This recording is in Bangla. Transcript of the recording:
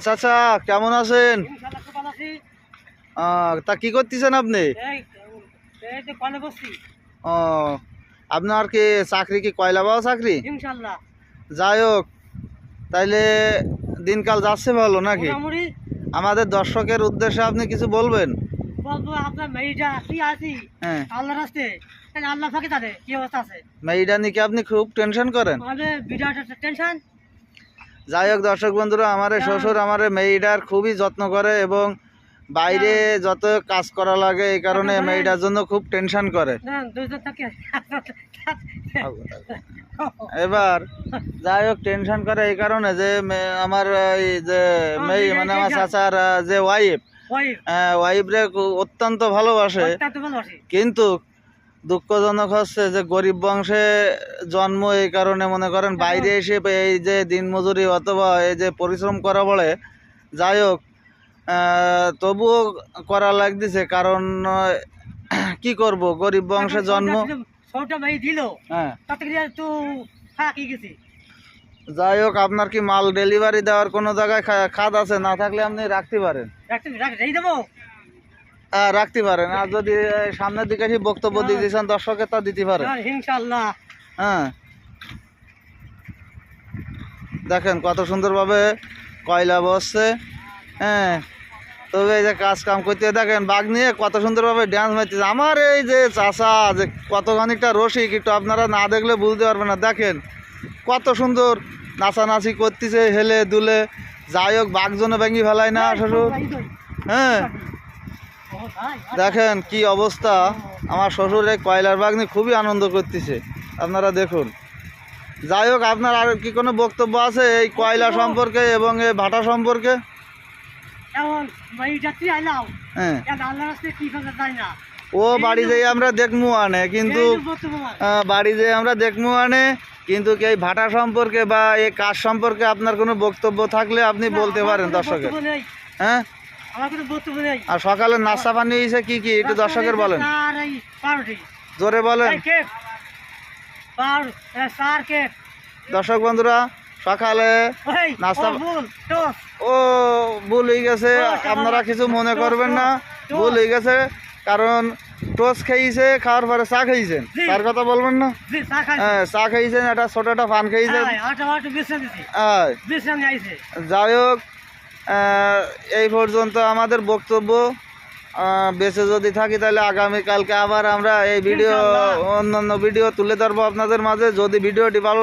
চাচা কেমন আছেন? তা কি করতেছেন আপনি? ও, আপনার কি চাকরি কি কয়লা পাওয়া চাকরি? যাই হোক, তাইলে দিনকাল যাচ্ছে ভালো নাকি? আমাদের দর্শকের উদ্দেশ্যে আপনি কিছু বলবেন? মেয়েটা নিয়ে আপনি খুব টেনশন করেন? যাই হোক দর্শক বন্ধুরা, আমার শ্বশুর আমার মেয়েটার খুবই যত্ন করে এবং বাইরে যত কাজ করা লাগে এই কারণে মেয়েটার জন্য খুব টেনশন করে। এবার যাই হোক টেনশন করে এই কারণে যে আমার এই যে মেয়ে মানে আমার চাচার যে ওয়াইফ রে অত্যন্ত ভালোবাসে, কিন্তু দুঃখজনক হচ্ছে যে গরিব বংশে জন্ম, এই কারণে মনে করেন বাইরে এসে এই যে দিনমজুরি অথবা এই যে পরিশ্রম করা বলে, যাই হোক তবুও করা লাগতেছে, কারণ কি করব, গরিব বংশে জন্ম। যাই হোক, আপনার কি মাল ডেলিভারি দেওয়ার কোনো জায়গায় খাদ আছে? না থাকলে আপনি রাখতে পারেন, রাখতে পারেন। আর যদি সামনের দিকে এসে বক্তব্য দিয়েছেন দর্শকের, তা দিতে পারেন ইনশাআল্লাহ। হ্যাঁ, দেখেন কত সুন্দরভাবে কয়লা বসছে। হ্যাঁ, তবে এই যে কাজ কাম করতে দেখেন বাঘ নিয়ে কত সুন্দরভাবে ড্যান্স মারতেছে। আমার এই যে চাষা যে কত খানিকটা রসিক, একটু আপনারা না দেখলে বুঝতে পারবেন না। দেখেন কত সুন্দর নাচানাচি করতেছে, হেলে দুলে। যাই হোক, বাঘ জন্য ভেঙে ফেলায় না শ্বশুর। হ্যাঁ, দেখেন কি অবস্থা। আমার শ্বশুর এই কয়লার বাঘ নিয়ে খুবই আনন্দ করতেছে, আপনারা দেখুন। যাই হোক, আপনার আর কি কোনো বক্তব্য আছে এই কয়লা সম্পর্কে এবং এই ভাটা সম্পর্কে? ও বাড়ি যেয়ে আমরা দেখমু আনে, কিন্তু বাড়ি যেয়ে আমরা দেখমু আনে, কিন্তু এই ভাটা সম্পর্কে বা এই কাজ সম্পর্কে আপনার কোনো বক্তব্য থাকলে আপনি বলতে পারেন দর্শকের। হ্যাঁ, আর সকালে নাস্তা পানি হয়েছে কি কি, একটু দর্শকের বলেন, জোরে বলেন। দর্শক বন্ধুরা, সকালে নাস্তা ও ভুল হয়ে গেছে, আপনারা কিছু মনে করবেন না, ভুল হয়ে গেছে, কারণ টোস্ট খেয়েছে, খাওয়ার পরে চা খেয়েছেন, তার কথা বলবেন না? হ্যাঁ, চা খেয়েছেন, একটা ছোট একটা পান খেয়েছেন। যাই হোক, এই পর্যন্ত আমাদের বক্তব্য। বেঁচে যদি থাকি তাহলে আগামীকালকে আবার আমরা এই ভিডিও, অন্যান্য ভিডিও তুলে ধরবো আপনাদের মাঝে। যদি ভিডিওটি ভালো